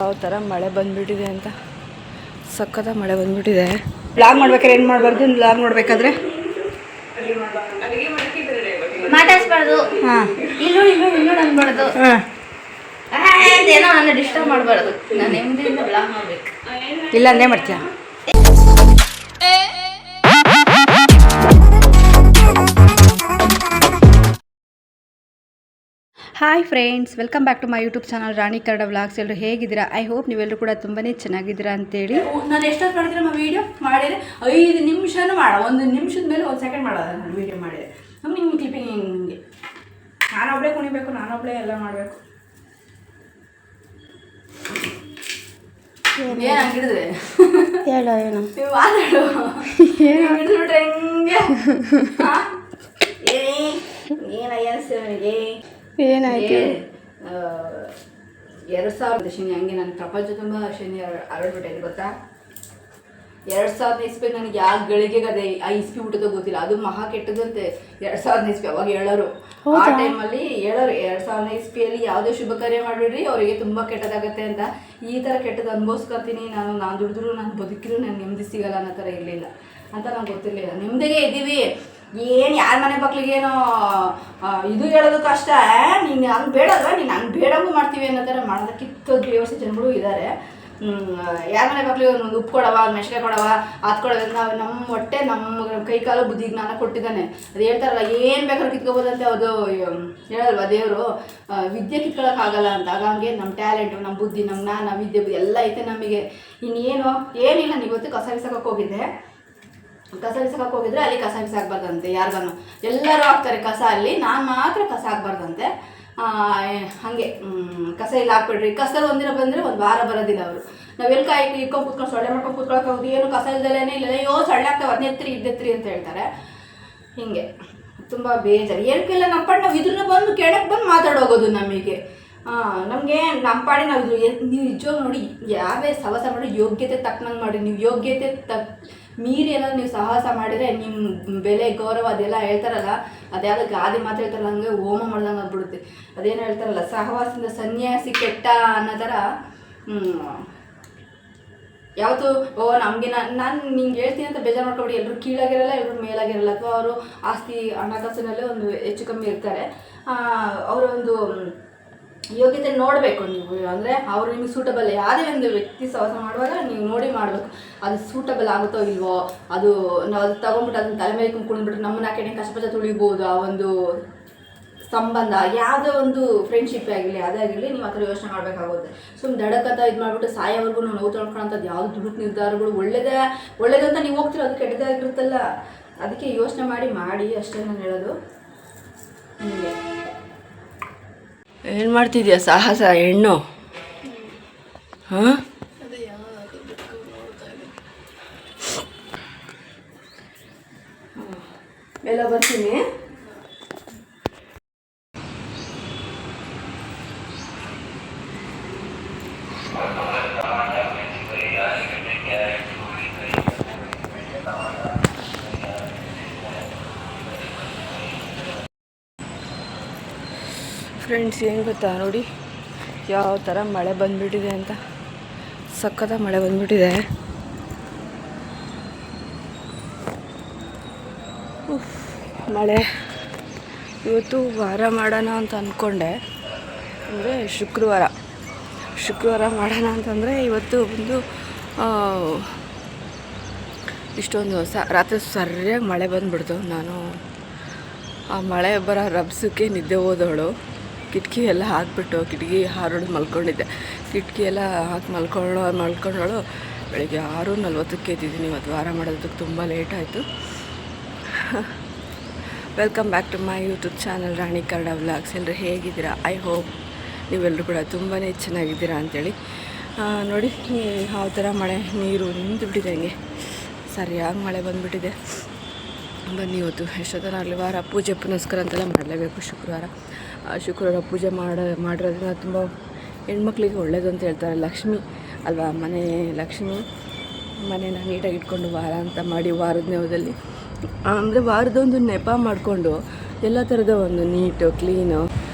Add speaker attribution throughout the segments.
Speaker 1: ಯಾವ ಥರ ಮಳೆ ಬಂದುಬಿಟ್ಟಿದೆ ಅಂತ. ಸಖತ್ತ ಮಳೆ ಬಂದುಬಿಟ್ಟಿದೆ. ಬ್ಲಾಗ್ ಮಾಡ್ಬೇಕಾದ್ರೆ ಏನು ಮಾಡಬಾರ್ದು, ಬ್ಲಾಗ್ ಮಾಡಬೇಕಾದ್ರೆ
Speaker 2: ಮಾತಾಡ್ಸ್ಬಾರ್ದು. ಹಾಂ, ಇಲ್ಲೋಡು ಅನ್ಬಾರ್ದು. ಹಾಂ, ಏನೋ ನನ್ನ ಡಿಸ್ಟರ್ಬ್ ಮಾಡಬಾರ್ದು. ನಾನು ನೆಮ್ಮದಿಯಿಂದ ಬ್ಲಾಗ್ ಮಾಡಬೇಕು.
Speaker 1: ಇಲ್ಲ ಅಂದೇ ಮಾಡ್ತೀಯ. Hi friends, welcome back to my YouTube channel Rani Kannada vlogs. ಎಲ್ಲರೂ ಹೇಗಿದ್ದೀರಾ? ಐ ಹೋಪ್ ನೀವೆಲ್ಲರೂ ಕೂಡ ತುಂಬಾ ಚೆನ್ನಾಗಿದ್ದೀರಾ ಅಂತೇಳಿ.
Speaker 2: ನಾನು ಎಷ್ಟೊತ್ತು ಮಾಡಿದ್ರೆ ನಮ್ಮ ವೀಡಿಯೋ ಮಾಡಿದರೆ 5 ನಿಮಿಷನೂ ಮಾಡ, 1 ನಿಮಿಷದ ಮೇಲೆ 1 ಸೆಕೆಂಡ್ ಮಾಡೋದ ನಾನು ವೀಡಿಯೋ ಮಾಡಿದೆ. ನಮ್ಗೆ ಹಿಂಗೆ ಕ್ಲಿಪ್ಪಿಂಗ್ ಹಿಂಗೆ ನಾನೊಬ್ಬಳೇ ಕುಣಿಬೇಕು, ನಾನೊಬ್ಬಳೇ ಎಲ್ಲ ಮಾಡಬೇಕು. ಏನು ಹಂಗಿಡಿದ್ರೆ
Speaker 1: ಹೇಳೋ ಏನು
Speaker 2: ನೀವು ಮಾತಾಡು. ಹಿಡಿದ್ಬಿಟ್ರೆ ಹಿಂಗೆ ಏನಯ್ಯ ನನಗೆ
Speaker 1: ಏನಾಯ್ತು?
Speaker 2: 2000 ಶನಿ ಹಂಗೆ ನನ್ನ ಪ್ರಪಂಚ ತುಂಬ ಶನಿ ಹರಡ್ಬಿಟ್ಟೈತೆ ಗೊತ್ತಾ. 2000 ಇಸ್ಪಿ ನನಗೆ ಯಾವ ಗಳಿಗೆಗೆ ಅದೇ ಆ ಇಸ್ಪಿ ಬಿಟ್ಟದೋ ಗೊತ್ತಿಲ್ಲ. ಅದು ಮಹಾ ಕೆಟ್ಟದಂತೆ 2000 ಇಸ್ಪಿ. ಅವಾಗ ಹೇಳೋರು, ಆ ಟೈಮಲ್ಲಿ ಹೇಳೋರು 2000 ಇಸ್ಪಿಯಲ್ಲಿ ಯಾವುದೇ ಶುಭ ಕಾರ್ಯ ಮಾಡಿಬಿಡ್ರಿ, ಅವರಿಗೆ ತುಂಬ ಕೆಟ್ಟದಾಗತ್ತೆ ಅಂತ. ಈ ಥರ ಕೆಟ್ಟದ್ದು ಅನುಭವಿಸ್ಕೊತೀನಿ ನಾನು ದುಡಿದ್ರು ನಾನು ಬದುಕಿದ್ರು ನನಗೆ ನೆಮ್ಮದಿ ಸಿಗಲ್ಲ ಅನ್ನೋ ಥರ ಇರಲಿಲ್ಲ ಅಂತ ನಂಗೆ ಗೊತ್ತಿರಲಿಲ್ಲ. ನೆಮ್ಮದಿಗೆ ಇದ್ದೀವಿ. ಏನು ಯಾರ ಮನೆ ಮಕ್ಳಿಗೇನೋ ಇದು ಹೇಳೋದು ಕಷ್ಟ, ನೀನು ಹಂಗೆ ಬೇಡಲ್ವ, ನೀನು ಹಂಗೆ ಬೇಡಂಗೂ ಮಾಡ್ತೀವಿ ಅನ್ನೋ ಥರ ಮಾಡೋದಕ್ಕಿತ್ತು ವ್ಯವಸ್ಥೆ ಜನಗಳು ಇದ್ದಾರೆ. ಯಾರ ಮನೆ ಮಕ್ಳಿಗೆ ಒಂದು ಉಪ್ಪು ಕೊಡವ, ಮೆಣಸಿನ್ಕಾಯಿ ಕೊಡವ, ಅದು ಕೊಡವ. ನಾವು ನಮ್ಮ ಹೊಟ್ಟೆ ನಮ್ಮ ಕೈ ಕಾಲು ಬುದ್ಧಿ ಜ್ಞಾನ ಕೊಟ್ಟಿದ್ದಾನೆ. ಅದು ಹೇಳ್ತಾರಲ್ಲ, ಏನು ಬೇಕಾದ್ರೂ ಕಿತ್ಕೋಬೋದಂತೆ. ಅದು ಹೇಳಲ್ವ ದೇವರು, ವಿದ್ಯೆ ಕಿತ್ಕೊಳ್ಳೋಕ್ಕಾಗಲ್ಲ ಅಂತ. ಹಾಗಾಗಿ ನಮ್ಮ ಟ್ಯಾಲೆಂಟು, ನಮ್ಮ ಬುದ್ಧಿ, ನಮ್ಮ ಜ್ಞಾನ, ವಿದ್ಯೆ ಎಲ್ಲ ಐತೆ ನಮಗೆ. ಇನ್ನೇನು ಏನಿಲ್ಲ. ನೀವತ್ತು ಕಸ ಬಿಸಾಕಕ್ಕೆ ಹೋಗಿದ್ದೆ, ಕಸ ಬಿಸಾಕಕ್ಕೆ ಹೋಗಿದ್ರೆ ಅಲ್ಲಿ ಕಸ ಬಿಸಾಕಬಾರ್ದಂತೆ ಯಾರಿಗಾನು. ಎಲ್ಲರೂ ಹಾಕ್ತಾರೆ ಕಸ, ಅಲ್ಲಿ ನಾನು ಮಾತ್ರ ಕಸ ಹಾಕ್ಬಾರ್ದಂತೆ. ಹಾಗೆ ಕಸ ಇಲ್ಲಿ ಹಾಕ್ಬಿಡ್ರಿ. ಕಸದಲ್ಲಿ ಒಂದಿನ ಬಂದರೆ 1 ವಾರ ಬರೋದಿಲ್ಲ ಅವರು. ನಾವೆಲ್ಲಿ ಇಟ್ಕೊಂಡು ಕೂತ್ಕೊಂಡು ಸೊಳ್ಳೆ ಮಾಡ್ಕೊಂಡು ಕೂತ್ಕೊಳಕ್ಕಾಗೋದು? ಏನು ಕಸ ಇಲ್ದಲೇ ಇಲ್ಲ. ಅಯ್ಯೋ ಸೊಳ್ಳೆ ಆಗ್ತಾವೆ, ಅದನ್ನೆತ್ರಿ ಇದೆತ್ರಿ ಅಂತ ಹೇಳ್ತಾರೆ. ಹೀಗೆ ತುಂಬ ಬೇಜಾರು. ಏನಕ್ಕೆಲ್ಲ ನಮ್ಮ ಪಾಡಿ ನಾವು ಇದ್ರನ್ನ ಬಂದು ಕೆಳಕ್ಕೆ ಬಂದು ಮಾತಾಡೋಗೋದು ನಮಗೆ. ನಮಗೆ ನಮ್ಮ ಪಾಡಿ ನಾವು ನೀವು ನಿಜವಾಗಿ ನೋಡಿ, ಯಾವೇ ಸಹವಾಸ ಮಾಡಿ ಯೋಗ್ಯತೆ ತಕ್ಕನಂಗೆ ಮಾಡಿ. ನೀವು ಯೋಗ್ಯತೆ ಮೀರಿ ಏನಾದ್ರು ನೀವು ಸಾಹಸ ಮಾಡಿದರೆ ನಿಮ್ಮ ಬೆಲೆ ಗೌರವ ಅದೆಲ್ಲ ಹೇಳ್ತಾರಲ್ಲ, ಅದ್ಯಾವುದೋ ಗಾದೆ ಮಾತು ಹೇಳ್ತಾರಲ್ಲ, ಹಂಗೆ ಹೋಮ ಮಾಡ್ದಂಗೆ ಆಗ್ಬಿಡುತ್ತೆ. ಅದೇನು ಹೇಳ್ತಾರಲ್ಲ, ಸಹವಾಸದಿಂದ ಸನ್ಯಾಸಿ ಕೆಟ್ಟ ಅನ್ನೋ ಥರ. ಯಾವತ್ತು ನಮಗೆ ನಾನು ನಿಂಗೆ ಹೇಳ್ತೀನಿ ಅಂತ ಬೇಜಾರು ಮಾಡ್ಕೊಬಿಡಿ. ಎಲ್ಲರೂ ಕೀಳಾಗಿರಲ್ಲ, ಎಲ್ಲರೂ ಮೇಲಾಗಿರಲ್ಲ. ಅಥವಾ ಅವರು ಆಸ್ತಿ ಹಣಕಾಸಿನಲ್ಲೇ ಒಂದು ಹೆಚ್ಚು ಕಮ್ಮಿ ಇರ್ತಾರೆ. ಅವರೊಂದು ಯೋಗ್ಯತೆ ನೋಡಬೇಕು ನೀವು. ಅಂದರೆ ಅವರು ನಿಮಗೆ ಸೂಟಬಲ್. ಯಾವುದೇ ಒಂದು ವ್ಯಕ್ತಿ ಸಹವಾಸ ಮಾಡುವಾಗ ನೀವು ನೋಡಿ ಮಾಡಬೇಕು, ಅದು ಸೂಟಬಲ್ ಆಗುತ್ತೋ ಇಲ್ವೋ. ಅದು ನಾವು ಅದು ತೊಗೊಂಡ್ಬಿಟ್ಟು ಅದನ್ನ ತಲೆ ಮೇಲೆ ಕುಂತ್ಕೊಂಡ್ಬಿಟ್ರೆ ನಮ್ಮನ್ನ ಹಾಕಿ ಕಷ್ಟಪಚ್ಚ ತುಳಿಬೋದು. ಆ ಒಂದು ಸಂಬಂಧ, ಯಾವುದೋ ಒಂದು ಫ್ರೆಂಡ್ಶಿಪ್ ಆಗಿರಲಿ, ಅದೇ ಆಗಿರಲಿ, ನೀವು ಆ ಥರ ಯೋಚನೆ ಮಾಡಬೇಕಾಗುತ್ತೆ. ಸುಮ್ಮನೆ ದಡಕಂತ ಇದು ಮಾಡಿಬಿಟ್ಟು ಸಾಯೋವರೆಗೂ ನೋವು ತೊಳ್ಕೊಳ್ಳೋಂಥದ್ದು ಯಾವುದು ದುಡುಕು ನಿರ್ಧಾರಗಳು ಒಳ್ಳೇದಂತ ನೀವು ಹೋಗ್ತೀರೋ ಅದು ಕೆಟ್ಟದಾಗಿರುತ್ತಲ್ಲ. ಅದಕ್ಕೆ ಯೋಚನೆ ಮಾಡಿ ಅಷ್ಟೇ ನಾನು ಹೇಳೋದು ನಿಮಗೆ.
Speaker 1: ಏನು ಮಾಡ್ತಿದ್ಯಾ ಸಾಹಸ ಹೆಣ್ಣು? ಹಾಂ,
Speaker 2: ಎಲ್ಲ ಬರ್ತೀನಿ.
Speaker 1: ಫ್ರೆಂಡ್ಸ್, ಏನು ಗೊತ್ತಾ ನೋಡಿ, ಯಾವ ಥರ ಮಳೆ ಬಂದುಬಿಟ್ಟಿದೆ ಅಂತ. ಸಖತ್ತ ಮಳೆ ಬಂದುಬಿಟ್ಟಿದೆ. ಮಳೆ ಇವತ್ತು ವಾರ ಮಾಡೋಣ ಅಂತ ಅಂದ್ಕೊಂಡೆ. ಅಂದರೆ ಶುಕ್ರವಾರ ಮಾಡೋಣ ಅಂತಂದರೆ ಇವತ್ತು ಒಂದು ಇಷ್ಟೊಂದು ರಾತ್ರಿ ಸರಿಯಾಗಿ ಮಳೆ ಬಂದುಬಿಡ್ತು. ನಾನು ಆ ಮಳೆ ಬರೋ ರಭಸಕ್ಕೆ ನಿದ್ದೆ ಹೋದವಳು. ಕಿಟಕಿ ಎಲ್ಲ ಹಾಕ್ಬಿಟ್ಟು ಕಿಟಕಿ ಹಾರೋಡು ಮಲ್ಕೊಂಡಿದ್ದೆ. ಕಿಟಕಿ ಎಲ್ಲ ಹಾಕಿ ಮಲ್ಕೊಂಡವಳು ಬೆಳಗ್ಗೆ 6:40ಕ್ಕೆ ಎದ್ದಿದ್ದೀನಿ. ಇವತ್ತು ವಾರ ಮಾಡೋದಕ್ಕೆ ತುಂಬ ಲೇಟ್ ಆಯಿತು. Welcome back to my YouTube channel Rani Kannada vlogs. ಎಲ್ಲರೂ ಹೇಗಿದ್ದೀರಾ? ಐ ಹೋಪ್ ನೀವೆಲ್ಲರೂ ಕೂಡ ತುಂಬಾ ಚೆನ್ನಾಗಿದ್ದೀರಾ ಅಂಥೇಳಿ. ನೋಡಿ ಯಾವ ಥರ ಮಳೆ, ನೀರು ನಿಂತುಬಿಟ್ಟಿದೆ. ಹಂಗೆ ಸರಿಯಾಗಿ ಮಳೆ ಬಂದುಬಿಟ್ಟಿದೆ. ಬನ್ನಿ, ಇವತ್ತು ಎಷ್ಟೊತ್ತನಾಗಲಿ ವಾರ ಪೂಜೆ ಪುನಸ್ಕಾರ ಅಂತೆಲ್ಲ ಮಾಡಲೇಬೇಕು. ಶುಕ್ರವಾರ ಪೂಜೆ ಮಾಡಿರೋದ್ರಿಂದ ತುಂಬ ಹೆಣ್ಮಕ್ಳಿಗೆ ಒಳ್ಳೇದು ಅಂತ ಹೇಳ್ತಾರೆ. ಲಕ್ಷ್ಮಿ ಅಲ್ವಾ, ಲಕ್ಷ್ಮಿ ಮನೇನ ನೀಟಾಗಿ ಇಟ್ಕೊಂಡು ವಾರ ಅಂತ ಮಾಡಿ, ವಾರದ ನೆವದಲ್ಲಿ ಅಂದರೆ ವಾರದೊಂದು ನೆಪ ಮಾಡಿಕೊಂಡು ಎಲ್ಲ ಥರದ ಒಂದು ನೀಟು ಕ್ಲೀನು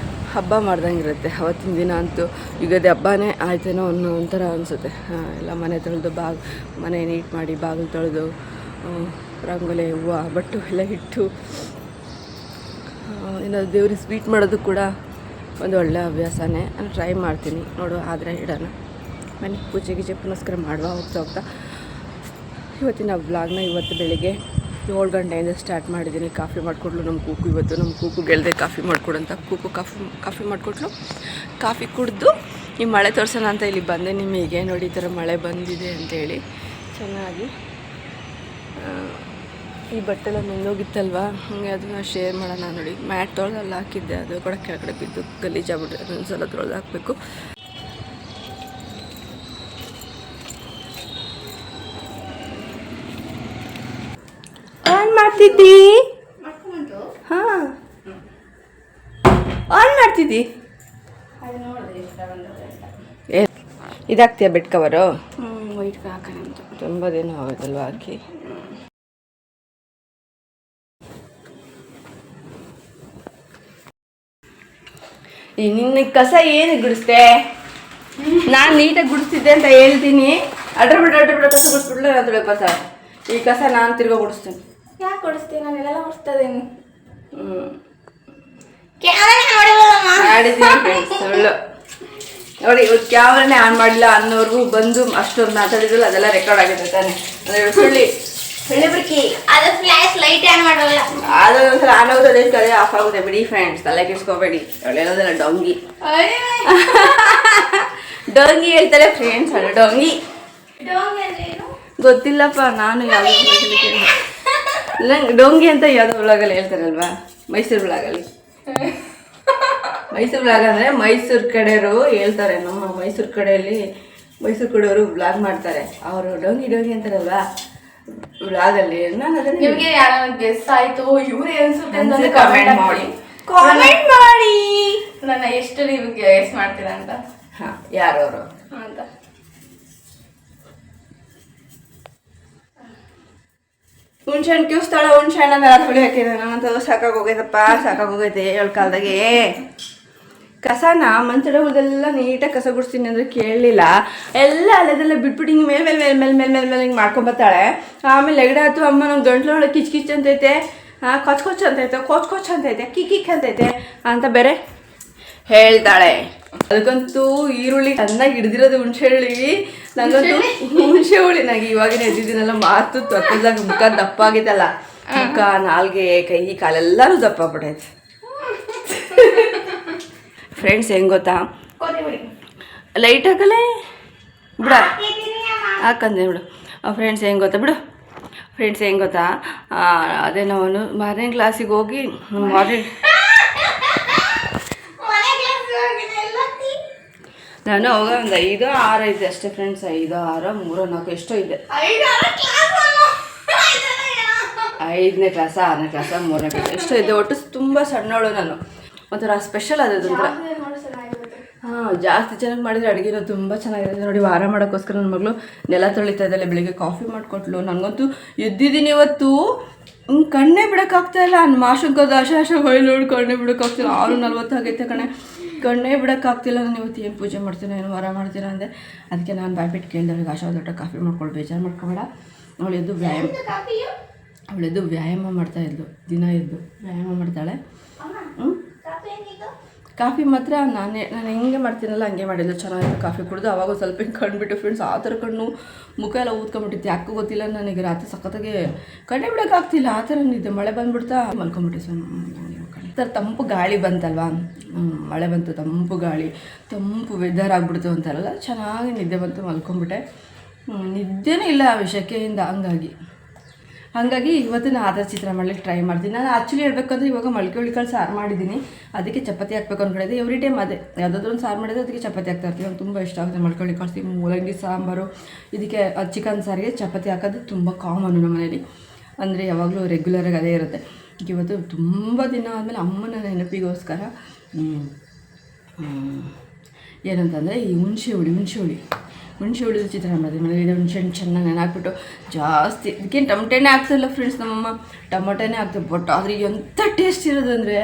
Speaker 1: ಹಬ್ಬ ಮಾಡ್ದಂಗೆ ಇರುತ್ತೆ. ಅವತ್ತಿನ ದಿನ ಅಂತೂ ಯುಗಾದಿ ಹಬ್ಬನೇ ಆಯ್ತೇನೋ ಅನ್ನೋ ಒಂಥರ ಅನಿಸುತ್ತೆ. ಎಲ್ಲ ಮನೆ ತೊಳೆದು ಮನೆ ನೀಟ್ ಮಾಡಿ ಬಾಗಿಲು ತೊಳೆದು ರಂಗೋಲಿ ಹೂವು ಬಟ್ಟು ಎಲ್ಲ ಇಟ್ಟು ಇನ್ನು ದೇವ್ರಿಗೆ ಸ್ವೀಟ್ ಮಾಡೋದು ಕೂಡ ಒಂದು ಒಳ್ಳೆಯ ಹವ್ಯಾಸನೇ. ನಾನು ಟ್ರೈ ಮಾಡ್ತೀನಿ ನೋಡು, ಆದರೆ ಇಡೋಣ ಬನ್ನಿ. ಪೂಜೆ ಗೀಜೆ ಪುನಸ್ಕಾರ ಮಾಡುವ ಹೋಗ್ತಾ ಇವತ್ತಿನ ವ್ಲಾಗ್ನ ಇವತ್ತು ಬೆಳಿಗ್ಗೆ 7 ಗಂಟೆಯಿಂದ ಸ್ಟಾರ್ಟ್ ಮಾಡಿದ್ದೀನಿ. ಕಾಫಿ ಮಾಡಿಕೊಡ್ಲು ನಮ್ಮ ಕೂಕು. ಇವತ್ತು ನಮ್ಮ ಕೂಕು ಗೆಳದೆ ಕಾಫಿ ಮಾಡಿಕೊಡು ಅಂತ ಕೂಕು ಕಾಫಿ ಮಾಡಿಕೊಟ್ಲು. ಕಾಫಿ ಕುಡಿದು ಈ ಮಳೆ ತೋರಿಸೋಣ ಅಂತ ಇಲ್ಲಿ ಬಂದೆ ನಿಮಗೆ. ನೋಡಿ ಈ ಥರ ಮಳೆ ಬಂದಿದೆ ಅಂತೇಳಿ ಚೆನ್ನಾಗಿ. ಈ ಬಟ್ಟೆಲ್ಲ ನೆಂದೋಗಿತ್ತಲ್ವ, ಹಾಗೆ ಅದನ್ನು ಶೇರ್ ಮಾಡೋಣ. ನೋಡಿ ಮ್ಯಾಟ್ ತೊಳೆದಲ್ಲ ಹಾಕಿದ್ದೆ, ಅದು ಕೂಡ ಕೆಳಗಡೆ ಬಿದ್ದು ಗಲೀಜಾಗ್ಬಿಟ್ರೆ ಅದೊಂದು ಸಲ ತೊಳೆದು ಹಾಕಬೇಕು. ಆನ್ ಮಾಡ್ತಿದ್ದಿ? ಹಾಂ ಆನ್ ಮಾಡ್ತಿದ್ದಿ? ಇದಾಗ್ತೀಯ ಬೆಡ್ ಕವರು?
Speaker 2: ವೈಟ್ ಹಾಕೋಣ ಅಂತ
Speaker 1: ತುಂಬ ದಿನ ಆಗೋದಲ್ವ ಹಾಕಿ. ನಿನ್ನ ಕಸ ಏನು ಗುಡಿಸ್ದೆ? ನಾನು ನೀಟಾಗಿ ಗುಡಿಸ್ತಿದ್ದೆ ಅಂತ ಹೇಳ್ತೀನಿ. ಅಡ್ರ ಬಿಡ ಕಸ ಗುಡಿಸ್ಬಿಡ್ಲ ಅದೊಳಗೆ ಕಸ. ಈ ಕಸ ನಾನು ತಿರ್ಗೋ ಗುಡಿಸ್ತೀನಿ.
Speaker 2: ಯಾಕೆ ಕೊಡಿಸ್ತೀನಿ? ನಾನು ಎಲ್ಲ ಓಡಿಸ್ತಾ ಇದ್ದೀನಿ.
Speaker 1: ಮಾಡಿದ್ದೀನಿ ಸುಳ್ಳು. ನೋಡಿ ಇವತ್ತು ಕ್ಯಾಮ್ರಾನೇ ಆನ್ ಮಾಡಿಲ್ಲ ಅನ್ನೋರ್ಗೂ ಬಂದು ಅಷ್ಟೊಂದು ಮಾತಾಡಿದ್ರಲ್ಲ, ಅದೆಲ್ಲ ರೆಕಾರ್ಡ್ ಆಗಿದೆ ತಾನೆ. ಅಂದರೆ ಸುಳ್ಳಿ
Speaker 2: ಬಿಡ್ಕಿ ಅದು ಫ್ಲಾಶ್ ಲೈಟ್ ಆನ್ ಮಾಡೋಲ್ಲ.
Speaker 1: ಅದು ಒಂದ್ಸಲ ಆನ್ ಆಗೋದು ಅದೇ ಆಫ್ ಆಗುತ್ತೆ. ಬಿಡಿ ಫ್ರೆಂಡ್ಸ್, ತಲೆ ಕೆಡ್ಸ್ಕೋಬೇಡಿ. ಅವಳು ಹೇಳೋದಲ್ಲ ಡೊಂಗಿ ಡೊಂಗಿ ಹೇಳ್ತಾರೆ ಫ್ರೆಂಡ್ಸ್. ಅವಳು ಡೊಂಗಿ ಗೊತ್ತಿಲ್ಲಪ್ಪ, ನಾನು ಯಾವುದೋ ನಂಗೆ ಡೊಂಗಿ ಅಂತ ಯಾವುದೋ ಬ್ಲಾಗಲ್ಲಿ ಹೇಳ್ತಾರಲ್ವಾ, ಮೈಸೂರು ಬ್ಲಾಗಲ್ಲಿ. ಮೈಸೂರು ಬ್ಲಾಗ್ ಅಂದರೆ ಮೈಸೂರು ಕಡೆಯವರು ಹೇಳ್ತಾರೆ. ನಮ್ಮ ಮೈಸೂರು ಕಡೆಯವರು ಬ್ಲಾಗ್ ಮಾಡ್ತಾರೆ. ಅವರು ಡೊಂಗಿ ಅಂತಾರಲ್ವಾ ಬ್ಲಾಗಲ್ಲಿ. ನಾನು ಅದನ್ನು
Speaker 2: ನಿಮಗೆ ಯಾರು ಗೆಸ್ ಆಯ್ತು ಇವ್ರು ಅನ್ಸುತ್ತೆ ಅಂತ
Speaker 1: ಕಾಮೆಂಟ್ ಮಾಡಿ
Speaker 2: ನನ್ನ ಎಷ್ಟು ನೀವು ಗೆಸ್ ಮಾಡ್ತೀರಾ ಅಂತ.
Speaker 1: ಹಾಂ, ಯಾರವರು
Speaker 2: ಅಂತ
Speaker 1: ಹುಣ್ಸೆಹಣ್ಣು ಕಿವಿಸ್ತಾಳೆ. ಹುಣ್ಸೆಹಣ್ಣು ಅಂದ್ರೆ ಹೊಳಿ ಹಾಕಿದೆ. ನಾನಂತೂ ಸಾಕಾಗೋಗೈತೆ ಏಳು ಕಾಲದಾಗೆ. ಕಸನ ಮಂಚಡಗಳದೆಲ್ಲ ನೀಟಾಗಿ ಕಸ ಗುಡಿಸ್ತೀನಿ ಅಂದರೆ ಕೇಳಲಿಲ್ಲ. ಎಲ್ಲ ಅಲ್ಲೆಲ್ಲ ಬಿಟ್ಬಿಟ್ಟು ಹಿಂಗೆ ಮೇಲೆ ಹಿಂಗೆ ಮಾಡ್ಕೊಂಬರ್ತಾಳೆ. ಆಮೇಲೆ ನೆಗಡೆ ಆಯ್ತು ಅಮ್ಮ ನಮ್ಮ ಗಂಟ್ಲು ಒಳಗೆ ಕಿಚ್ ಅಂತೈತೆ, ಕೊಚ್ ಅಂತೈತೆ, ಕೊಚ್ ಅಂತೈತೆ, ಕಿಕ್ ಅಂತೈತೆ ಅಂತ ಬೇರೆ ಹೇಳ್ತಾಳೆ. ಅದಕ್ಕಂತೂ ಈರುಳ್ಳಿ ಚೆನ್ನಾಗಿ ಹಿಡ್ದಿರೋದು ಹುಣಸೆ ಹುಳಿ ನನಗೆ ಇವಾಗಿನ ಎದ್ದಿದ್ದೀನಲ್ಲ, ಮಾತು ತೊತ್ತದಾಗ ಮುಖ ದಪ್ಪ ಆಗಿತ್ತಲ್ಲ, ಮುಖ ನಾಲ್ಗೆ ಕೈ ಕಾಲೆಲ್ಲರೂ ದಪ್ಪ ಆಗ್ಬಿಟ್ಟೈತೆ. ಫ್ರೆಂಡ್ಸ್ ಹೆಂಗೆ ಗೊತ್ತಾ, ಲೈಟ್ ಹಾಕಲೇ ಬಿಡ ಹಾಕಂದೆ ಬಿಡು. ಫ್ರೆಂಡ್ಸ್ ಹೆಂಗೆ ಗೊತ್ತಾ ಅದೇ ನಾವು ಮಾರ್ನಿಂಗ್ ಕ್ಲಾಸಿಗೆ ಹೋಗಿ ನಾನು ಹೋಗ ಒಂದು 5-6 ಐತೆ ಅಷ್ಟೇ ಫ್ರೆಂಡ್ಸ್. 5-6 3-4 ಎಷ್ಟೋ ಇದೆ. 5ನೇ ಕ್ಲಾಸ 6ನೇ ಕ್ಲಾಸ 3ನೇ ಕ್ಲಾಸ ಎಷ್ಟೋ ಇದೆ. ಒಟ್ಟು ತುಂಬ ಸಣ್ಣವಳು ನಾನು. ಒಂಥರ ಸ್ಪೆಷಲ್ ಅದೊಂಥರ. ಹಾಂ, ಜಾಸ್ತಿ ಚೆನ್ನಾಗಿ ಮಾಡಿದರೆ ಅಡುಗೆನೂ ತುಂಬ ಚೆನ್ನಾಗಿದೆ. ನೋಡಿ ವಾರ ಮಾಡೋಕ್ಕೋಸ್ಕರ ನನ್ನ ಮಗಳು ನೆಲ ತೊಳಿತಾ ಇದ್ದಾಳೆ. ಬೆಳಿಗ್ಗೆ ಕಾಫಿ ಮಾಡಿಕೊಟ್ಲು. ನನಗಂತೂ ಎದ್ದಿದ್ದೀನಿ ಇವತ್ತು, ಕಣ್ಣೇ ಬಿಡೋಕ್ಕಾಗ್ತಾಯಿಲ್ಲ. ನನ್ನ ಮಾಷಂಕೋದು ಆಶಾಶ ಹೊಯ್ಲೋಡು ಕಣ್ಣೇ ಬಿಡೋಕ್ಕಾಗ್ತಿಲ್ಲ. 6:40 ಆಗೈತೆ ಕಣ್ಣೇ ಬಿಡೋಕ್ಕಾಗ್ತಿಲ್ಲ. ನಾನು ಇವತ್ತು ಏನು ಪೂಜೆ ಮಾಡ್ತೀನೋ ಏನು ವಾರ ಮಾಡ್ತೀನೋ ಅಂದೆ. ಅದಕ್ಕೆ ನಾನು ಬಾಯ್ಬಿಟ್ಟು ಕೇಳಿದೆ ಅವಳಿಗೆ, ಆಶಾ ದೊಡ್ಡ ಕಾಫಿ ಮಾಡ್ಕೊಂಡು ಬೇಜಾರು ಮಾಡ್ಕೊಬೇಡ. ಅವಳೆದ್ದು ವ್ಯಾಯಾಮ ಮಾಡ್ತಾಯಿದ್ಲು. ದಿನ ಎದ್ದು ವ್ಯಾಯಾಮ ಮಾಡ್ತಾಳೆ. ಕಾಫಿ ಮಾತ್ರ ನಾನು ಹೆಂಗೆ ಮಾಡ್ತೀನಲ್ಲ ಹಂಗೆ ಮಾಡಿದ್ಲು. ಚೆನ್ನಾಗಿತ್ತು ಕಾಫಿ ಕುಡಿದು. ಅವಾಗ ಸ್ವಲ್ಪ ಹಿಂಗೆ ಕಂಡುಬಿಟ್ಟು ಫ್ರೆಂಡ್ಸ್, ಆ ಥರ ಕಣ್ಣು ಮುಖ ಎಲ್ಲ ಊದ್ಕೊಂಬಿಟ್ಟಿತ್ತು. ಯಾಕೋ ಗೊತ್ತಿಲ್ಲ ನನಗೆ. ರಾತ್ರಿ ಸಖತ್ತಾಗೆ ಕಣ್ಣೆ ಬಿಡೋಕ್ಕಾಗ್ತಿಲ್ಲ. ಆ ಥರ ನಿದ್ದೆ. ಮಳೆ ಬಂದುಬಿಡ್ತಾ ಮಲ್ಕೊಂಬಿಟ್ಟು ಥರ ತಂಪು ಗಾಳಿ ಬಂತಲ್ವಾ, ಮಳೆ ಬಂತು, ತಂಪು ಗಾಳಿ, ತಂಪು ವೆದರ್ ಆಗಿಬಿಡ್ತು ಅಂತಾರಲ್ಲ, ಚೆನ್ನಾಗಿ ನಿದ್ದೆ ಬಂತು. ಮಲ್ಕೊಂಬಿಟ್ಟೆ. ನಿದ್ದೆನೇ ಇಲ್ಲ ಆ ವಿಷಯಕ್ಕೆಯಿಂದ. ಹಾಗಾಗಿ ಇವತ್ತು ನಾನು ಆ ಥರ ಚಿತ್ರ ಮಾಡ್ಲಿಕ್ಕೆ ಟ್ರೈ ಮಾಡ್ತೀನಿ. ನಾನು ಆ್ಯಕ್ಚುಲಿ ಹೇಳ್ಬೇಕಂದ್ರೆ ಇವಾಗ ಮೊಳಕೆ ಹುಳಿಕಾಳು ಸಾರು ಮಾಡಿದ್ದೀನಿ. ಅದಕ್ಕೆ ಚಪಾತಿ ಹಾಕ್ಬೇಕು ಅಂದ್ಕೊಂಡಿದ್ದೆ. ಎವ್ರಿ ಟೈಮ್ ಅದೇ ಯಾವುದಾದ್ರೂ ಒಂದು ಸಾರು ಮಾಡಿದ್ರೆ ಅದಕ್ಕೆ ಚಪಾತಿ ಹಾಕ್ತಾ ಇರ್ತೀವಿ. ನಂಗೆ ತುಂಬ ಇಷ್ಟ ಆಗುತ್ತೆ ಮೊಳಕೆ ಹುಳಿಕಾಳು, ಮೂಲಂಗಿ ಸಾಂಬಾರು. ಇದಕ್ಕೆ ಚಿಕನ್ ಸಾರಿಗೆ ಚಪಾತಿ ಹಾಕೋದು ತುಂಬ ಕಾಮನ್ನು ನಮ್ಮ ಮನೇಲಿ. ಅಂದರೆ ಯಾವಾಗಲೂ ರೆಗ್ಯುಲರಾಗಿ ಅದೇ ಇರುತ್ತೆ. ಇವತ್ತು ತುಂಬ ದಿನ ಆದಮೇಲೆ ಅಮ್ಮನ ನೆನಪಿಗೋಸ್ಕರ ಏನಂತಂದರೆ ಈ ಹುಣಸೆ ಹುಳಿ ಹುಣಸೆ ಹುಳಿದು ಚಿತ್ರಾನ್ನ ಮಾಡಿದೆ. ಮನೇಲಿ ಹುಣಸೆ ಹಣ್ಣು ಚೆನ್ನಾಗಿ ನೆನಾಕ್ಬಿಟ್ಟು ಜಾಸ್ತಿ ಇದಕ್ಕೇನು ಟೊಮಟೆನೇ ಆಗ್ತಾಯಿಲ್ಲ ಫ್ರೆಂಡ್ಸ್, ನಮ್ಮಮ್ಮ ಟೊಮಟೆನೇ ಆಗ್ತದೆ. ಬಟ್ ಆದರೆ ಎಂಥ ಟೇಸ್ಟ್ ಇರೋದು ಅಂದರೆ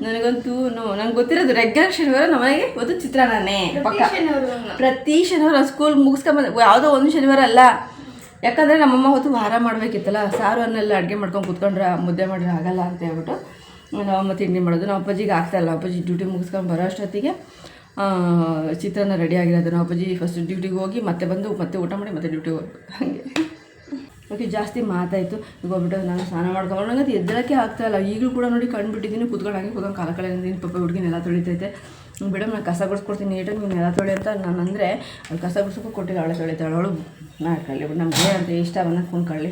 Speaker 1: ನನಗಂತೂ ನಂಗೆ ಗೊತ್ತಿರೋದು ರೆಗ್ಯುಲರ್ ಶನಿವಾರ ನಮ್ಮನೆಗೆ ಒಂದು ಚಿತ್ರಾನ್ನನೇ ಪಕ್ಕ. ಪ್ರತಿ ಶನಿವಾರ ಸ್ಕೂಲ್ ಮುಗಿಸ್ಕೊಂಬಂದು ಯಾವುದೋ ಒಂದು ಶನಿವಾರ ಅಲ್ಲ, ಯಾಕಂದರೆ ನಮ್ಮಮ್ಮ ಹೊತ್ತು ವಾರ ಮಾಡಬೇಕಿತ್ತಲ್ಲ, ಸಾರು ಅನ್ನೆಲ್ಲ ಅಡುಗೆ ಮಾಡ್ಕೊಂಡು ಕೂತ್ಕೊಂಡ್ರೆ ಮುದ್ದೆ ಮಾಡಿದ್ರೆ ಆಗಲ್ಲ ಅಂತ ಹೇಳ್ಬಿಟ್ಟು ನಮ್ಮಮ್ಮ ತಿಂಡಿ ಮಾಡೋದು. ನಮ್ಮ ಅಪ್ಪಾಜಿಗೆ ಆಗ್ತಾಯಿಲ್ಲ, ಅಪ್ಪಾಜಿ ಡ್ಯೂಟಿ ಮುಗಿಸ್ಕೊಂಡು ಬರೋ ಅಷ್ಟೊತ್ತಿಗೆ ಚಿತ್ರಾನ್ನ ರೆಡಿ ಆಗಿರೋದು. ನಮ್ಮ ಅಪ್ಪಾಜಿ ಫಸ್ಟ್ ಡ್ಯೂಟಿಗೆ ಹೋಗಿ ಮತ್ತೆ ಬಂದು ಮತ್ತೆ ಊಟ ಮಾಡಿ ಮತ್ತೆ ಡ್ಯೂಟಿಗೆ ಹೋಗಿ ಹಾಗೆ. ಓಕೆ, ಜಾಸ್ತಿ ಮಾತಾಯಿತು. ಈಗ ಹೋಗ್ಬಿಟ್ಟು ನಾನು ಸ್ನಾನ ಮಾಡ್ಕೊಂಡು ನಂಗೆ ಎದ್ದಳಕ್ಕೆ ಆಗ್ತಾಯಿಲ್ಲ. ಈಗಲೂ ಕೂಡ ನೋಡಿ ಕಂಡುಬಿಟ್ಟಿದ್ದೀನಿ, ಕೂತ್ಕೊಂಡು ಹಾಗೆ ಕೂತ್ಕೊಂಡು ಕಾಲ ಕಳೆದಿದ್ದೀನಿ. ಪಾಪ ಹುಡುಗಿ ನೆಲ ತೊಳಿತೈತೆ. ಮೇಡಮ್ ನಾನು ಕಸ ಗುಡಿಸ್ಕೊಡ್ತೀನಿ ನೀಟಾಗಿ, ನೀವು ನೆಲ ತೊಳಿ ಅಂತ ನಾನು ಅಂದರೆ ಅವ್ಳು ಕಸ ಗುಡಿಸೋಕ್ಕೂ ಕೊಟ್ಟಿಲ್ಲ, ಅವಳೆ ತೊಳಿತಾಳೆ. ಅವಳು ಮಾಡ್ಕೊಳ್ಳಿ ಬಿಟ್ಟು ನಮ್ಗೆ ಅಂತ ಇಷ್ಟ ಬಂದಾಗ ಕುಣ್ಕೊಳ್ಳಿ.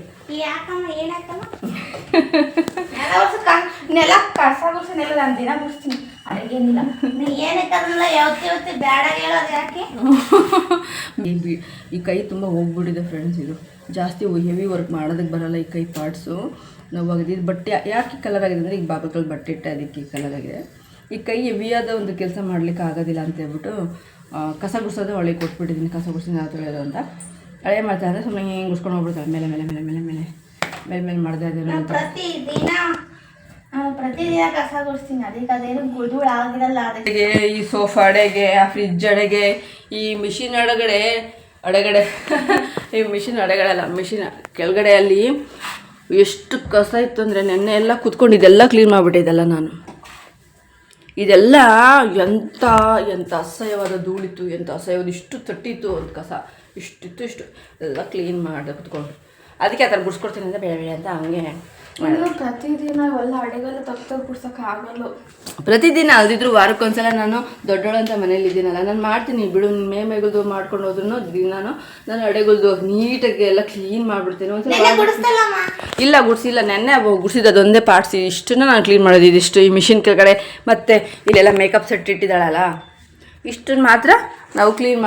Speaker 2: ನೆಲ ಕಸ ಗುಡಿಸಿ ನೆಲ ನಾನು ದಿನ ಗುಡಿಸ್ತೀನಿ, ಅಡುಗೇನಿಲ್ಲ. ಏನಕ್ಕಲ್ಲ ಯಾವತ್ತೇ ಬೇಡ ಹೇಳೋದು ಯಾಕೆ?
Speaker 1: ಈ ಕೈ ತುಂಬ ಹೋಗ್ಬಿಟ್ಟಿದೆ ಫ್ರೆಂಡ್ಸ್. ಇದು ಜಾಸ್ತಿ ಹೆವಿ ವರ್ಕ್ ಮಾಡೋದಕ್ಕೆ ಬರೋಲ್ಲ ಈ ಕೈ ಪಾರ್ಟ್ಸು. ನೋವಾಗಿದೆ. ಇದು ಬಟ್ಟೆ ಯಾಕೆ ಕಲರ್ ಆಗಿದೆ ಅಂದರೆ ಈಗ ಬಾಬಾಗಳು ಬಟ್ಟೆ ಇಟ್ಟೆ ಅದಕ್ಕೆ ಕಲರ್ ಆಗಿದೆ. ಈ ಕೈ ಹೆವಿಯಾದ ಒಂದು ಕೆಲಸ ಮಾಡಲಿಕ್ಕೆ ಆಗೋದಿಲ್ಲ ಅಂತ ಹೇಳ್ಬಿಟ್ಟು ಕಸ ಗುಡಿಸೋದು ಅವಳಿಗೆ ಕೊಟ್ಬಿಟ್ಟಿದ್ದೀನಿ. ಕಸ ಗುಡಿಸಿ ನಾವು ತೊಳೆಯೋದು ಅಂತ ಹಳೆ ಮಾಡ್ತಾ ಇದ್ದರೆ ಸುಮ್ಮನೆ ಹಿಂಗೆ ಗುಡ್ಸ್ಕೊಂಡು ಹೋಗ್ಬಿಡ್ತಾಳೆ. ಮೇಲೆ ಮೇಲೆ ಮೇಲೆ ಮೇಲೆ ಮೇಲೆ ಮೇಲೆ ಮೇಲೆ ಮಾಡಿದೆ ಅದೇನು ಅಂತ
Speaker 2: ಪ್ರತಿದಿನ ಕಸ ಗುಡಿಸ್ತೀನಿ, ಅದಕ್ಕೆ ಅದೇನು ಗುಡ್ದುಳು ಆಗಿರಲ್ಲ.
Speaker 1: ಅದಕ್ಕೆ ಈ ಸೋಫಾ ಅಡೆಗೆ, ಆ ಫ್ರಿಜ್ ಅಡೆಗೆ, ಈ ಮಿಷಿನ್ ಅಡಗಡೆ ಈ ಮಿಷಿನ್ ಅಡೆಗಳಲ್ಲ, ಮಿಷಿನ್ ಕೆಳಗಡೆ ಅಲ್ಲಿ ಎಷ್ಟು ಕಸ ಇತ್ತು ಅಂದರೆ ನೆನ್ನೆ ಎಲ್ಲ ಕೂತ್ಕೊಂಡು ಇದೆಲ್ಲ ಕ್ಲೀನ್ ಮಾಡಿಬಿಟ್ಟಿದ್ದೆಲ್ಲ ನಾನು. ಇದೆಲ್ಲ ಎಂಥ ಅಸಹ್ಯವಾದ ಧೂಳಿತ್ತು, ಎಂಥ ಅಸಹ್ಯವಾದ ಇಷ್ಟು ತಟ್ಟಿತ್ತು ಒಂದು ಕಸ, ಇಷ್ಟು ಎಲ್ಲ ಕ್ಲೀನ್ ಮಾಡಿ ಕುತ್ಕೊಂಡು. ಅದಕ್ಕೆ ಆ ಥರ ಗುಡ್ಸ್ಕೊಡ್ತೀನಿ ಅಂದರೆ ಬೇಡ ಅಂತ ಹಂಗೆ
Speaker 2: ಪ್ರತಿದಿನ ಎಲ್ಲ ಅಡುಗೆಲ್ಲ ತಗ್ದು ಗುಡ್ಸೋಕೆ ಆಗಲ್ಲ.
Speaker 1: ಪ್ರತಿದಿನ ಅಲ್ದಿದ್ರು ವಾರಕ್ಕೊಂದ್ಸಲ ನಾನು ದೊಡ್ಡೋಳಂತ ಮನೇಲಿ ಇದ್ದೀನಲ್ಲ, ನಾನು ಮಾಡ್ತೀನಿ ಬಿಡು. ಮೇಗುಲ್ದು ಮಾಡ್ಕೊಂಡು ಹೋದ್ರೂ ದಿನಾನು ನಾನು ಅಡೆಗುಲ್ದು ನೀಟಾಗಿ ಎಲ್ಲ ಕ್ಲೀನ್ ಮಾಡಿಬಿಡ್ತೀನಿ. ಒಂದ್ಸಲ ಇಲ್ಲ ಗುಡಿಸಿಲ್ಲ, ನೆನ್ನೆ ಗುಡಿಸಿದ್ದು ಅದೊಂದೇ ಪಾರ್ಟ್ಸ್. ಇಷ್ಟನ್ನು ನಾನು ಕ್ಲೀನ್ ಮಾಡೋದು. ಇದಿಷ್ಟು ಈ ಮಿಷಿನ್ ಕೆಳಗಡೆ ಮತ್ತು ಇಲ್ಲೆಲ್ಲ ಮೇಕಪ್ ಸೆಟ್ ಇಟ್ಟಿದ್ದಾಳಲ್ಲ, ಇಷ್ಟನ್ನು ಮಾತ್ರ ನಾವು ಕ್ಲೀನ್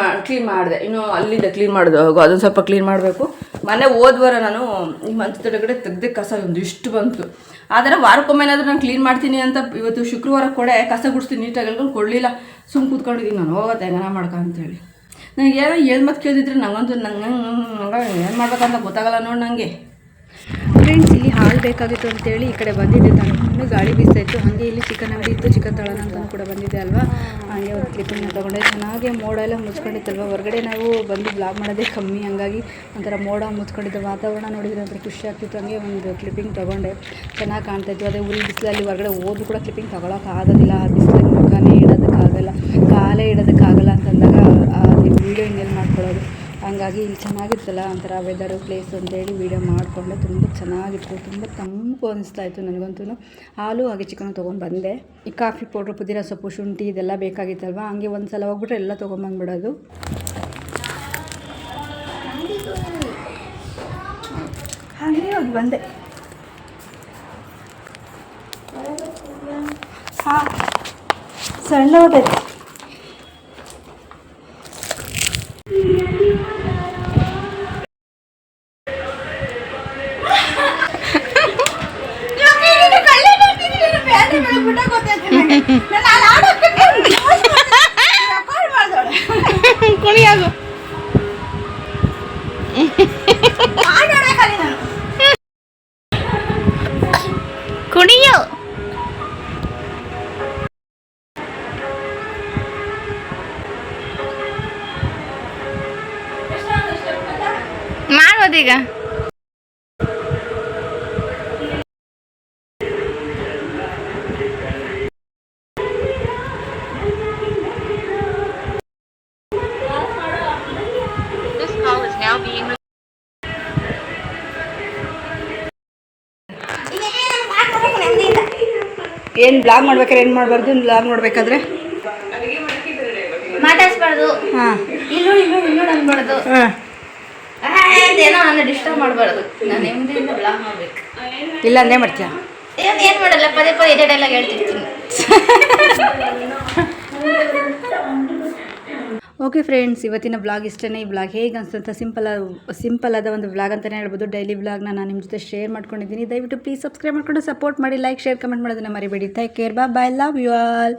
Speaker 1: ಮಾಡಿದೆ. ಇನ್ನು ಅಲ್ಲಿಂದ ಕ್ಲೀನ್ ಮಾಡೋದು ಅದೊಂದು ಸ್ವಲ್ಪ ಕ್ಲೀನ್ ಮಾಡಬೇಕು. ಮನೆ ಹೋದ್ವಾರ ನಾನು ಈ ಮಂಚದೊಳಗಡೆ ತೆಗ್ದೆ ಕಸ ಒಂದು ಇಷ್ಟು ಬಂತು. ಆದರೆ ವಾರಕ್ಕೊಮ್ಮೆನಾದರೂ ನಾನು ಕ್ಲೀನ್ ಮಾಡ್ತೀನಿ ಅಂತ ಇವತ್ತು ಶುಕ್ರವಾರ ಕೊಡೆ ಕಸ ಗುಡಿಸ್ತೀನಿ ನೀಟಾಗಿ ಹೇಳ್ಕೊಂಡು ಕೊಡಲಿಲ್ಲ. ಸುಮ್ಮನೆ ಕೂತ್ಕೊಂಡಿದ್ದೀನಿ ನಾನು, ಹೋಗುತ್ತೆ ಹೆಂಗನ ಮಾಡ್ಕ ಅಂತೇಳಿ. ನನಗೆ ಏನೋ ಏನು ಮತ್ತೆ ಕೇಳಿದ್ರೆ ನಂಗಂತೂ ನಂಗೆ ಏನು ಮಾಡ್ಬೇಕಂತ ಗೊತ್ತಾಗಲ್ಲ ನೋಡಿ ನನಗೆ.
Speaker 3: ಫ್ರೆಂಡ್ಸ್, ಇಲ್ಲಿ ಹಾಲು ಬೇಕಾಗಿತ್ತು ಅಂತೇಳಿ ಈ ಕಡೆ ಬಂದಿದ್ದೆ. ನಾನು ಗಾಳಿ ಬೀಸ್ತಾಯಿತ್ತು, ಹಾಗೆ ಇಲ್ಲಿ ಚಿಕನ್ ಅಂಗಡಿ ಇತ್ತು, ಚಿಕನ್ ತಳೋಣ ಅಂತ ಕೂಡ ಬಂದಿದ್ದೆ ಅಲ್ವಾ. ಹಾಗೆ ಒಂದು ಕ್ಲಿಪ್ಪಿಂಗ್ ತೊಗೊಂಡೆ. ಚೆನ್ನಾಗಿ ಮೋಡ ಎಲ್ಲ ಮುಚ್ಕೊಂಡಿತ್ತಲ್ವ, ಹೊರಗಡೆ ನಾವು ಬಂದು ಬ್ಲಾಗ್ ಮಾಡೋದೇ ಕಮ್ಮಿ, ಹಂಗಾಗಿ ಒಂಥರ ಮೋಡ ಮುಚ್ಕೊಂಡಿದ್ದ ವಾತಾವರಣ ನೋಡಿದರೆ ಒಂಥರ ಖುಷಿ ಆಗ್ತಿತ್ತು. ಹಂಗೆ ಒಂದು ಕ್ಲಿಪ್ಪಿಂಗ್ ತೊಗೊಂಡೆ, ಚೆನ್ನಾಗಿ ಕಾಣ್ತಾಯಿತ್ತು. ಅದೇ ಉರಿ ಬಿಸಿಲಲ್ಲಿ ಹೊರಗಡೆ ಹೋದ್ರೂ ಕೂಡ ಕ್ಲಿಪ್ಪಿಂಗ್ ತೊಗೊಳಕ್ಕಾಗೋದಿಲ್ಲ, ಆ ಬಿಸಿಲಲ್ಲಿ ಮುಖನೇ ಇಡೋದಕ್ಕಾಗಲ್ಲ, ಕಾಲೇ ಇಡೋದಕ್ಕಾಗಲ್ಲ ಅಂತಂದಾಗ ವೀಡಿಯೋ ಹಿಂಗೆಲ್ಲಿ ಮಾಡ್ಕೊಳ್ಳೋದು. ಹಂಗಾಗಿ ಇಲ್ಲಿ ಚೆನ್ನಾಗಿತ್ತಲ್ಲ ಒಂಥರ ವೆದರು ಪ್ಲೇಸ್ ಅಂತೇಳಿ ವೀಡಿಯೋ ಮಾಡಿಕೊಂಡೆ. ತುಂಬ ಚೆನ್ನಾಗಿತ್ತು, ತುಂಬ ತಂಪು ಅನಿಸ್ತಾಯಿತ್ತು ನನಗಂತೂ. ಹಾಲು ಹಾಗೆ ಚಿಕನ್ ತೊಗೊಂಡು ಬಂದೆ. ಈ ಕಾಫಿ ಪೌಡ್ರು, ಪುದೀನ ಸೊಪ್ಪು, ಶುಂಠಿ ಇದೆಲ್ಲ ಬೇಕಾಗಿತ್ತಲ್ವ, ಹಂಗೆ ಒಂದು ಸಲ ಹೋಗ್ಬಿಟ್ರೆ ಎಲ್ಲ ತೊಗೊಂಬಂದ್ಬಿಡೋದು. ಹಾಗೆ ಹೋಗಿ ಬಂದೆ. ಹಾಂ, ಸಣ್ಣ ಹೋದೈತೆ.
Speaker 2: ಕುಣಿಯಾಗು ಕುಣಿಯೋ ಮಾಡೋದೀಗ.
Speaker 3: ಏನು ಬ್ಲಾಗ್ ಮಾಡ್ಬೇಕಾದ್ರೆ ಏನು ಮಾಡಬಾರ್ದು, ಬ್ಲಾಗ್ ನೋಡಬೇಕಾದ್ರೆ
Speaker 2: ಮಾತಾಡಿಸ್ಬಾರ್ದು.
Speaker 3: ಹಾಂ,
Speaker 2: ಇಲ್ಲೂ ಅನ್ಬಾರ್ದು. ಏನೋ ನನ್ನ ಡಿಸ್ಟರ್ಬ್ ಮಾಡಬಾರ್ದು. ನಾನು ನೆಮ್ಮದಿಯಿಂದ ಬ್ಲಾಗ್ ಮಾಡ್ಬೇಕು.
Speaker 3: ಇಲ್ಲ ಅಂದೇ ಮಾಡ್ತೀಯ?
Speaker 2: ಏನು ಮಾಡಲ್ಲ, ಪದೇ ಇದೇ ಡೈಲಾಗ್ ಹೇಳ್ತಿರ್ತೀನಿ.
Speaker 3: ಓಕೆ ಫ್ರೆಂಡ್ಸ್, ಇವತ್ತಿನ ಬ್ಲಾಗ್ ಇಷ್ಟೇ. ಈ ಬ್ಲಾಗ್ ಹೇಗೆ ಅನಿಸ್ತಂತ ಸಿಂಪಲ್ ಆದ ಒಂದು ಬ್ಲಾಗ್ ಅಂತಲೇ ಹೇಳ್ಬೋದು. ಡೈಲಿ ಬ್ಲಾಗ್ನ ನಾನು ನಿಮ್ಮ ಜೊತೆ ಶೇರ್ ಮಾಡ್ಕೊಂಡಿದ್ದೀನಿ. ದಯವಿಟ್ಟು ಪ್ಲೀಸ್ ಸಬ್ಸ್ಕ್ರೈಬ್ ಮಾಡ್ಕೊಂಡು ಸಪೋರ್ಟ್ ಮಾಡಿ, ಲೈಕ್, ಶೇರ್, ಕಮೆಂಟ್ ಮಾಡೋದನ್ನು ಮರಿಬೇಡಿ. Take care, bye, love you all.